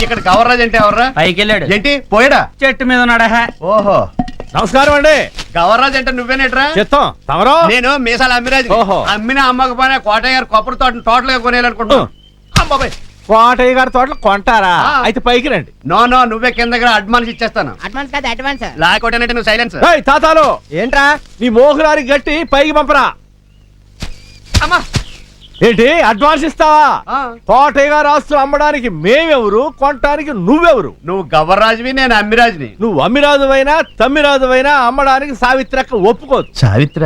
ఇక్కడ గవర్రాజ్ అంటే ఎవర్రా? పైకి వెళ్ళాడు. ఏంటి పోయాడా? చెట్టు మీద ఉన్నాడా? ఓహో నమస్కారం అండి. గవర్రాజ్ అంటే నువ్వేనేట్రా? చిత్తం తమరో? నేను మీసాల అమ్మిరాజు. ఓహో. అమ్మినా అమ్మకపోయినా కోటయ్య గారు కొబ్బరి తోట టోటల్ గా కొనేయాలనుకుంటున్నాను. అమ్మాయి కోటయ్య గారి తోటలు కొంటారా? అయితే పైకి రండి. నో నో, నువ్వే కింద అడ్వాన్స్ ఇచ్చేస్తాను. అడ్వాన్స్ కాదు అడ్వాన్స్. లేకపోతే నువ్వు సైలెన్స్. తాతాలు ఏంట్రా నీ మోహులారి గట్టి పైకి పంపరా. అమ్మా ఏంటి అడ్వాన్స్ ఇస్తావా? కోటయ్య గారు ఆస్తులు అమ్మడానికి మేమెవరు, కొనటానికి నువ్వెవరు? నువ్వు గవర్రాజువి, నేను అమ్మిరాజుని. నువ్వు అమ్మిరాజువైనా తమ్మిరాజువైనా అమ్మడానికి సావిత్రక్క ఒప్పుకోదు. సావిత్ర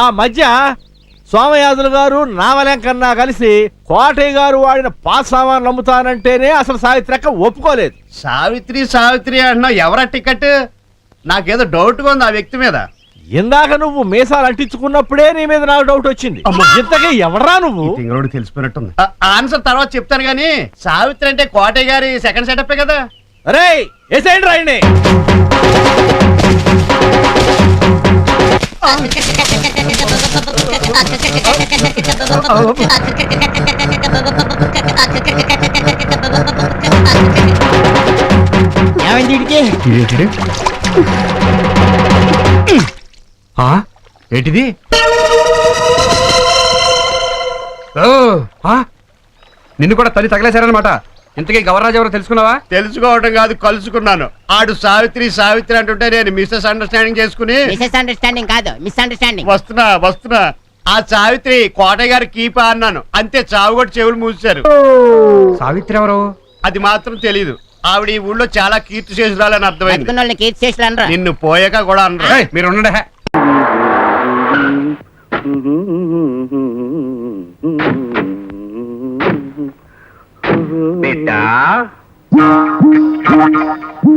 ఆ మధ్య సోమయాజులు గారు నావలెంకన్నా కలిసి కోటయ్య గారు వాడిన పాస్ సామాన్లు అమ్ముతానంటేనే అసలు సావిత్రక్క ఒప్పుకోలేదు. సావిత్రి సావిత్రి అంటున్నావు, ఎవరా టికెట్? నాకేదో డౌట్ గా ఉంది ఆ వ్యక్తి మీద. ఇందాక నువ్వు మీసాలు అంటించుకున్నప్పుడే నీ మీద నాకు డౌట్ వచ్చింది. ఇంతకీ ఎవరా నువ్వు? తింగరోడు తెలిసిపోయినట్టుంది. ఆన్సర్ తర్వాత చెప్తాను గానీ, సావిత్రి అంటే కోటయ్య గారి సెకండ్ సెటప్ కదా. అరే ఏసేయండి రాయండి. ఏంటిది? నిన్ను కూడా తల్లి తగలేశారనమాట. ఇంతకీ గవర్రాజు ఎవరో తెలుసుకున్నావా? తెలుసుకోవడం కాదు, కలుసుకున్నాను. ఆడు సావిత్రి సావిత్రి అంటుంటే నేను మిస్సెస్ అండర్స్టాండింగ్ చేసుకుని. మిస్ అండర్స్టాండింగ్ కాదు, మిస్ అండర్స్టాండింగ్. వస్తున్నా. ఆ సావిత్రి కోటయ్య గారి కీపా అన్నాను, అంతే. చావు కూడా చెవులు మూసారు. సావిత్రి ఎవరు? అది మాత్రం తెలీదు. ఆవిడ ఈ ఊళ్ళో చాలా కీర్తి చేసురాలని అర్థమైంది. కీర్తి చేసులు నిన్ను పోయాక కూడా అనరు. మీరు ఉండండి.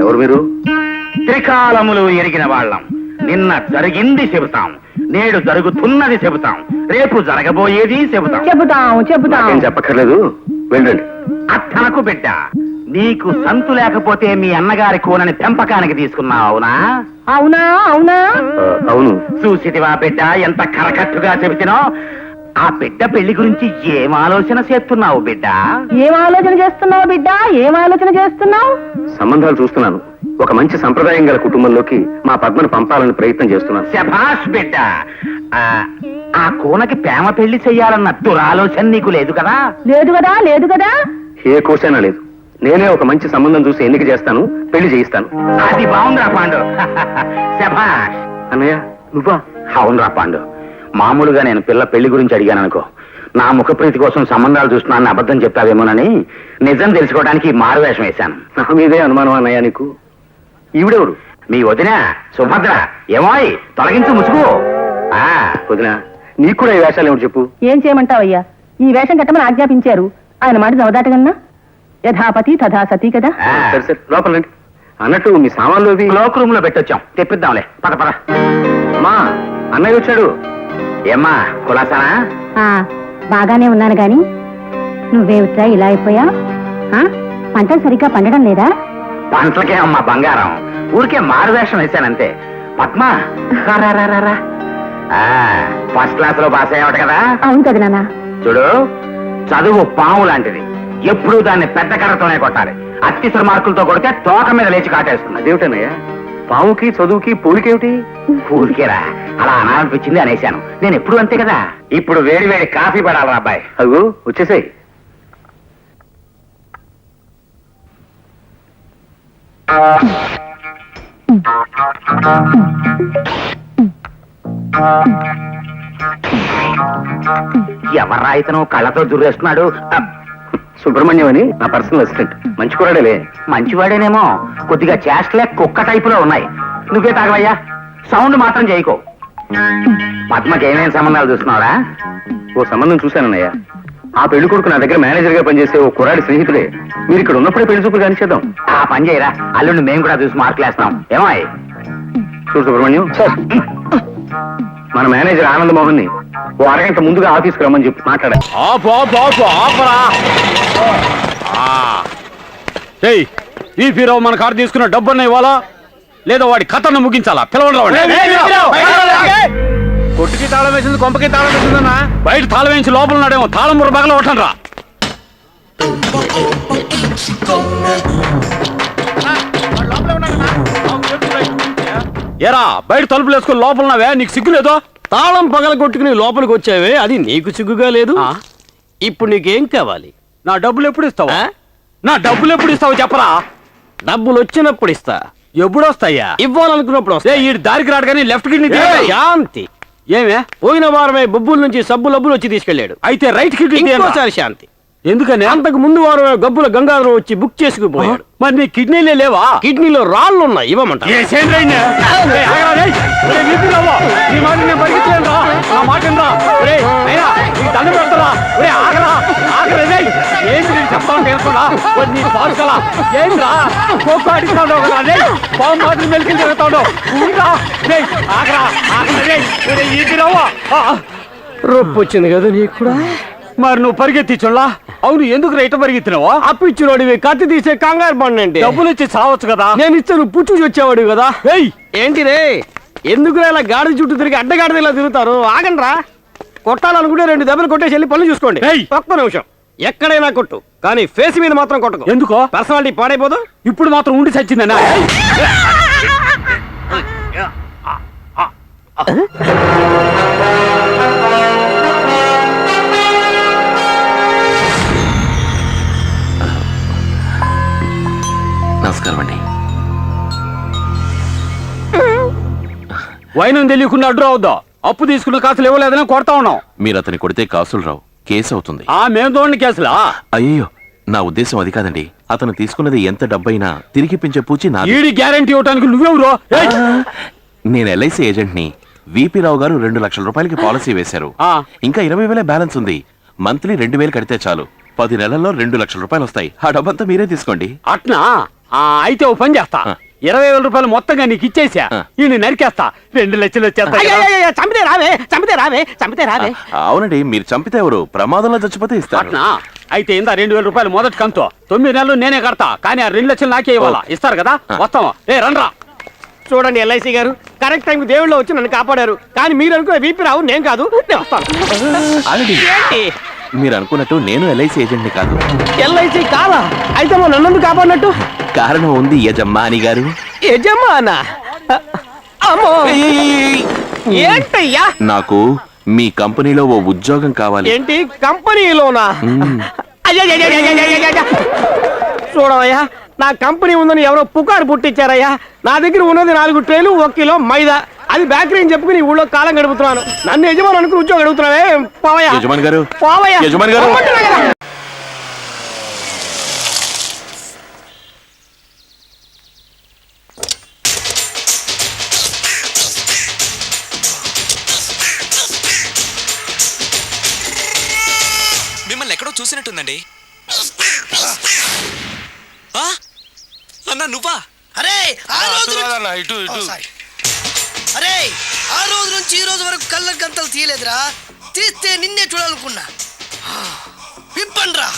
ఎవరు మీరు? త్రికాలములు ఎరిగిన వాళ్ళం. నిన్న జరిగింది చెబుతాం, నేడు జరుగుతున్నది చెబుతాం, రేపు జరగబోయేది చెబుతాం. ఏం చెప్పక్కర్లేదు, వెళ్ళండి. అత్తనకు బిడ్డ, నీకు సంతు లేకపోతే మీ అన్నగారి కూనని పెంపకానికి తీసుకున్నావు, అవునా? అవును. చూసిటివా బిడ్డ ఎంత కరకట్టుగా చెబుతున్నా? ఆ బిడ్డ పెళ్లి గురించి ఏం ఆలోచన చేస్తున్నావు బిడ్డ? ఏం ఆలోచన చేస్తున్నావు? సంబంధాలు చూస్తున్నాను. ఒక మంచి సంప్రదాయం గల కుటుంబంలోకి మా పద్మను పంపాలని ప్రయత్నం చేస్తున్నాను. శభాష్ బిడ్డ. ఆ కూనకి ప్రేమ పెళ్లి చెయ్యాలన్న దురాలోచన నీకు లేదు కదా? లేదు కదా. ఏ కోసైనా లేదు. నేనే ఒక మంచి సంబంధం చూసి ఎన్నిక చేస్తాను, పెళ్లి చేయిస్తాను. అది బాగుందిరా పాండు. శభాష్. అన్నయ్య నువ్వా? అవునరా పాండు. మామూలుగా నేను పిల్ల పెళ్లి గురించి అడిగాను అనుకో, నా ముఖప్రీతి కోసం సంబంధాలు చూస్తున్నానని అబద్ధం చెప్తావేమోనని నిజం తెలుసుకోవడానికి మారువేషం వేశాను. నా మీదే అనుమానం అన్నయ్య నీకు. ఈవిడెవరు? మీ వదిన సుభద్ర. ఏమోయ్ తొలగించు ముసుగు. వదిన, నీకు కూడా ఈ వేషాలు ఏమిటి చెప్పు? ఏం చేయమంటావయ్యా? ఈ వేషం కట్టమని ఆజ్ఞాపించారు. ఆయన మాట చదవదాటగన్నా? యథాపతి తథా సతీ కదా. సరే లోపల రండి. అన్నట్టు మీ సామాన్లు క్లోక్ రూమ్ లో పెట్టొచ్చాం, తెప్పిద్దాంలే. పద. అమ్మా, అన్నయ్య వచ్చాడు. ఏమ్మా కులాసానా? బాగానే ఉన్నాను గాని నువ్వేమిట్రా ఇలా అయిపోయా? పంటలు సరిగ్గా పండడం లేదా? పంటలకే అమ్మా బంగారం, ఊరికే మారువేషం వేశానంతే. పద్మా ఫస్ట్ క్లాస్ లో పాస్ అయ్యావట కదా? అవును కదా నాన్న. చూడు, చదువు పాము లాంటిది. ఎప్పుడూ దాన్ని పెద్ద కర్రతోనే కొట్టాలి. అత్యవసర మార్కులతో కొడితే తోక మీద లేచి కాటేస్తుంది. అదేమిటన్నయ్యా, పాముకి చదువుకి పూలికేమిటి? పూలికేరా, అలా అనాలనిపించింది అనేశాను. నేను ఎప్పుడు అంతే కదా. ఇప్పుడు వేడి వేడి కాఫీ పడాలరా అబ్బాయి. అగు వచ్చేసాయి. ఎవర్రా ఇతను కళ్ళతో దుర్రేస్తున్నాడు? సుబ్రహ్మణ్యం అని నా పర్సనల్ అసిస్టెంట్. మంచి కూరడేలే. మంచివాడేనేమో, కొద్దిగా చేష్టలే కుక్క టైపులో ఉన్నాయి. నువ్వే తాగవయ్యా, సౌండ్ మాత్రం చేయకో. పద్మకి ఏమేమి సంబంధాలు చూస్తున్నావురా? ఓ సంబంధం చూశానన్నయ్య. ఆ పెళ్లి కొడుకు నా దగ్గర మేనేజర్ గా పనిచేసే ఓ కుర్రాడి స్నేహితుడే. మీరు ఇక్కడ ఉన్నప్పుడే పెళ్లి చూపులు కానిచేద్దాం. ఆ పని చేయరా, అల్లుండి మేము కూడా చూసి మార్కులేస్తాం. ఏమాయ్? చూడు సుబ్రహ్మణ్యం, మన మేనేజర్ ఆనంద్ మోహన్ ని ఓ అరగంట ముందుగా ఆఫీస్కి రమ్మని చెప్పి మాట్లాడాలి. ఈ ఫీరో మన కారు తీసుకున్న డబ్బున్న ఇవ్వాలా? లేదా వాడి కథను ముగించాలా? పిలవండి. కొట్టుకి తాళం వేసింది, కొంపకి తాళం వేసిందన్నా. బయట తాళం వేసి లోపల ఉన్నాడేమో. తాళం ముర బగల కొట్టండి రా. ఏరా బయట తలుపులు వేసుకుని లోపల ఉన్నావే, నీకు సిగ్గు లేదో? తాళం పగల కొట్టుకుని లోపలికి వచ్చావే, అది నీకు సిగ్గుగా లేదు? ఇప్పుడు నీకేం కావాలి? నా డబ్బులు ఎప్పుడు ఇస్తావు? ఆ? నా డబ్బులు ఎప్పుడు ఇస్తావు చెప్పరా? డబ్బులు వచ్చినప్పుడు ఇస్తా. ఎప్పుడు వస్తాయా? ఇవ్వాలనుకున్నప్పుడు వస్తా. ఈ దారికి రాడు కానీ లెఫ్ట్ కిడ్నీ శాంతి. ఏమే? పోయిన వారమే బొబ్బుల నుంచి సబ్బు లబ్బులు వచ్చి తీసుకెళ్లాడు. అయితే రైట్ కిడ్నీ ఇంకోసారి శాంతి. ఎందుకని? అంతకు ముందు వారమే గబ్బుల గంగాధరం వచ్చి బుక్ చేసుకుపోయాడు. మరి నీ కిడ్నీలే లేవా? కిడ్నీలో రాళ్ళు ఉన్నాయి, ఇవ్వమంటా. రొప్పు వచ్చింది కదా నీకు కూడా? మరి నువ్వు పరిగెత్తి చూడలా? అవును, ఎందుకు రైట్ పరిగెత్తినావా? అప్పిచ్చినోడివి, కత్తి తీసే కంగారు పడినంటే. డబ్బులు ఇచ్చి చావచ్చు కదా. నేను ఇచ్చాను, పుచ్చు వచ్చేవాడు కదా. ఏంటి రే, ఎందుకు ఇలా గాడి చుట్టూ తిరిగి అడ్డగాడిద ఇలా తిరుగుతారు? ఆగండి రా. కొట్టాలనుకుంటే 2 దెబ్బలు కొట్టేసి వెళ్ళి పనులు చూసుకోండి. ఒక్క నిమిషం. ఎక్కడైనా కొట్టు, కానీ ఫేస్ మీద మాత్రం కొట్టకు. ఎందుకో? పర్సనాలిటీ పాడైపోదు. ఇప్పుడు మాత్రం ఉండి చచ్చిందన్నా. నమస్కారం అండి. వైనం తెలియకుండా అడ్డు రావద్దా? అప్పు తీసుకున్న కాసులు ఇవ్వలేదని కొడతా ఉన్నాం. మీరు అతని కొడితే కాసులు రావు, కేసు అవుతుంది. మేము చూడండి కేసులా? అయ్యో, నా ఉద్దేశం అది కాదండి. అతను తీసుకున్నది ఎంత డబ్బైనా తిరిగిపించే పూచి నాది. ఈడి గ్యారంటీ ఇవ్వడానికి నువ్వెవరో? నేను ఎల్ఐసి ఏజెంట్ ని. విపి రావు గారు 2 లక్షల రూపాయలకి పాలసీ వేశారు. ఇంకా 20,000 బ్యాలెన్స్ ఉంది. మంత్లీ 2,000 కడితే చాలు. 10 నెలల్లో 2 లక్షల రూపాయలు వస్తాయి. ఆ డబ్బంతా మీరే తీసుకోండి. అట్నా? అయితే ఓ పని చేస్తా. 20,000 రూపాయలు మొత్తంగా నీకు ఇచ్చేసా. ఈ నరికేస్తా. 2 లక్షలు వచ్చేస్తా. చంపితే రావే, చంపితే రావే, చంపితే రావే. అవునండి, మీరు చంపితే ఎవరు? ప్రమాదంలో చచ్చిపోతే ఇస్తారు. అట్నా? అయితే ఇందా 2,000 రూపాయలు మొదటి కంతో. 9 నెలలు నేనే కడతా, కానీ ఆ 2 లక్షలు నాకే ఇవ్వాలా. ఇస్తారు కదా? వస్తాం. రండ్రా. చూడండి ఎల్ఐసి గారు, కరెక్ట్ టైంకి దేవుళ్ళు వచ్చి నన్ను కాపాడారు. కానీ మీరు అనుకున్న వీపీ రావు, నేను కాదు. నేను వస్తాను. ఆగండి. మీరు అనుకున్నట్టు నేను ఎల్ఐసి ఏజెంట్ ని కాదు. ఎల్ఐసి కాదా? అయితే మా నన్ను కాపాడినట్టు? కారణం ఉంది యజమాని గారు. యజమానా? అమ్మో, ఏంటయ్యా? నాకు మీ కంపెనీలో ఓ ఉద్యోగం కావాలి. ఏంటి కంపెనీలోనా? చూడవయ్యా, నా కంపెనీ ఉందని ఎవరో పుకారు పుట్టించారయ్యా. నా దగ్గర ఉన్నది 4 ట్రేలు, 1 కిలో మైదా. అది బేకరీ అని చెప్పుకుని ఊళ్ళో కాలం గడుపుతున్నాను. నన్ను యజమాని అనుకుని ఉద్యోగం అడుగుతున్నావే? పోవయ్యా. యజమాని గారు, పోవయ్యా. యజమాని గారు. మిమ్మల్ని ఎక్కడో చూసినట్టుందండి. అన్నా నువ్వా? అరే ఆ రోజు అరే ఆ రోజు నుంచి ఈ రోజు వరకు కళ్ళ గంతలు తీయలేదురా. తీస్తే నిన్నే చూడాలనుకున్నా. విప్పండ్రా,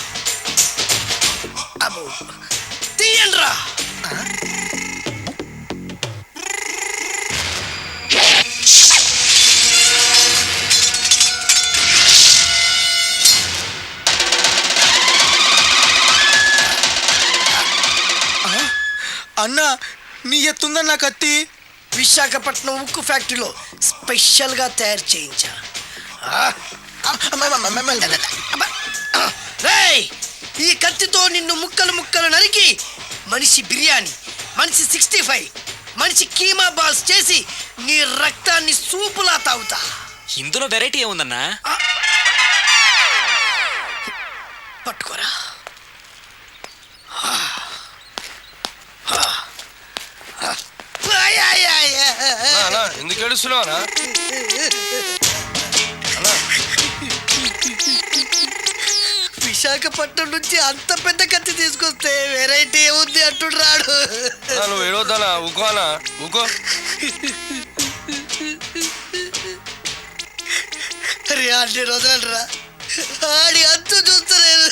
తీయండ్రా. అన్నా, నీ ఎత్తుందన్న కత్తి విశాఖపట్నం ఉక్కు ఫ్యాక్టరీలో స్పెషల్గా తయారు చేయించా. రేయ్, ఈ కత్తితో నిన్ను ముక్కలు ముక్కలు నరికి మనిషి బిర్యానీ, మనిషి 65, మనిషి కీమా బాల్స్ చేసి నీ రక్తాన్ని సూపులా తాగుతా. ఇందులో వెరైటీ ఏముందన్నా? పట్టుకోరా. ఎందుకు ఏడుస్తున్నావా? విశాఖపట్నం నుంచి అంత పెద్ద కత్తి తీసుకొస్తే వెరైటీ ఏముంది అంటుడు రాడు. నువ్వు ఏడవద్దానా? ఊకోనా? ఊకో. అరే 2 రోజులరా, ఆడి అంతు చూస్తలేదు.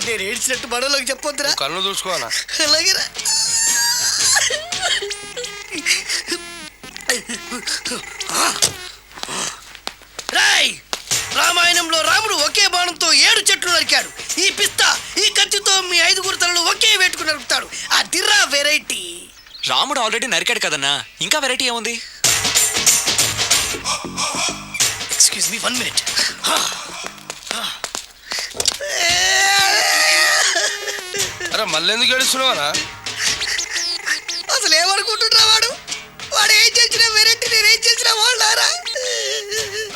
నేను ఏడ్చినట్టు మనలోకి చెప్పొద్దురా. కళ్ళు చూసుకోనా? అలాగేరా. వేట్లు నరికాడు. ఈ పిస్తా ఈ కత్తితో మీ 5 తలలు ఒకే వేటుకు నరుకుతాడు. ఆ దిర్రా వెరైటీ. రాముడు ఆల్రెడీ నరికాడు కదన్నా, ఇంకా వెరైటీ ఏముంది? Excuse me 1 minute. అరే మళ్ళీ ఎందుకు ఏడుస్తున్నావా? అసలు ఏమనుకుంటున్నా వాడు ఏం చేసిన వెరైటీ నేనేం చేసిన వాళ్ళారా?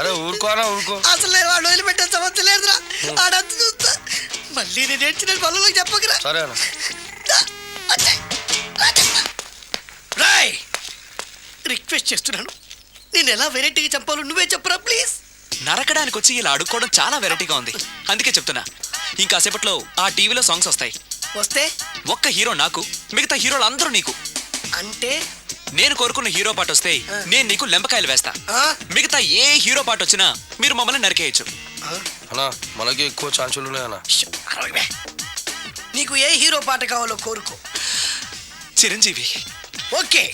అరే ఊరుకోనా ఊరుకో. అసలు వాడు వదిలిపెట్టే సమస్య లేదురా. ఆడంత చూస్తా మళ్ళీ నేను ఏడ్చిన పనులకు చెప్పకరా. సరే అన్న. రాయ్ రిక్వెస్ట్ చేస్తున్నాను, నేను ఎలా వెరైటీగా చంపాలో నువ్వే చెప్పరా ప్లీజ్. నరకడానికి వచ్చి ఇలా అడుక్కోవడం చాలా వెరైటీగా ఉంది, అందుకే చెప్తున్నా. ఇంకాసేపట్లో ఆ టీవీలో సాంగ్స్ వస్తాయి. వస్తే ఒక్క హీరో నాకు, మిగతా హీరోలు అందరూ నీకు. అంటే నేను కోరుకున్న హీరో పాట వస్తే నేను నీకు లెంపకాయలు వేస్తా. మిగతా ఏ హీరో పాట వచ్చినా మీరు మమ్మల్ని నరికేయచ్చు. అన్నా మనకి ఎక్కువ ఛాన్సులు ఉన్నాయన్నా. నీకు ఏ హీరో పాట కావాలో కోరుకో. చిరంజీవి. ఓకే,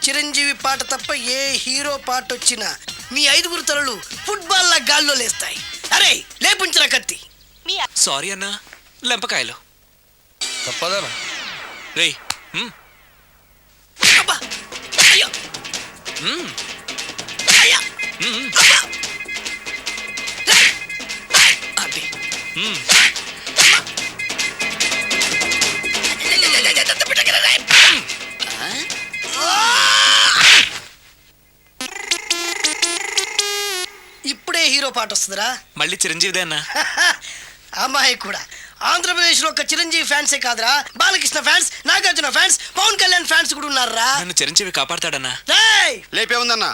చిరంజీవి పాట తప్ప ఏ హీరో పాట వచ్చినా మీ 5 తలలు ఫుట్బాల్ లా గాల్లో లేస్తాయి. అరే లేపుంచిన కత్తి. సారీ అన్నా, లెంపకాయలు తప్పదనా? రేయ్ అబ్బా! అయ్యో! అయ్యా! అబ్బా! అది ఇప్పుడే హీరో పాట వస్తుందిరా. మళ్ళీ చిరంజీవిదే అన్నా. అమ్మాయి కూడా ఆంధ్రప్రదేశ్ లో ఒక చిరంజీవి ఫ్యాన్సే కాదురా, Balakrishna fans, Nagarjuna fans, Pawan Kalyan fans కూడా ఉన్నారా. నన్ను చిరంజీవి కాపాడతాడన్నా. లేపే ఉందన్నా.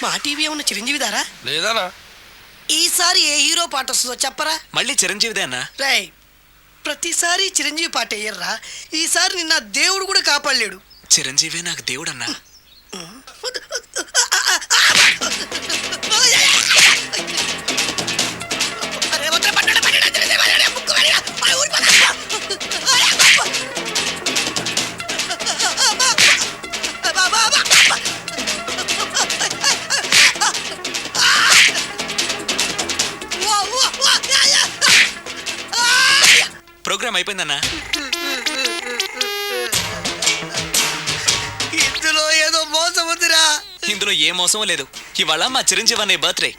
మా టీవీ ఏమన్నా చిరంజీవి దారా? లేదనా. ఈసారి ఏ హీరో పాట వస్తుందో చెప్పరా. మళ్ళీ చిరంజీవిదే అన్నా. రేయ్ ప్రతిసారి చిరంజీవి పాట వేయర్రా. ఈసారి నిన్న దేవుడు కూడా కాపాడలేడు. చిరంజీవి నాకు దేవుడన్నా. ప్రోగ్రామ్ అయిపోయిందన్నా. ఇందులో ఏదో మోసం ఉందిరా. ఇందులో ఏ మోసం లేదు. ఇవాళ మా చిరంజీవి అనే బర్త్డే.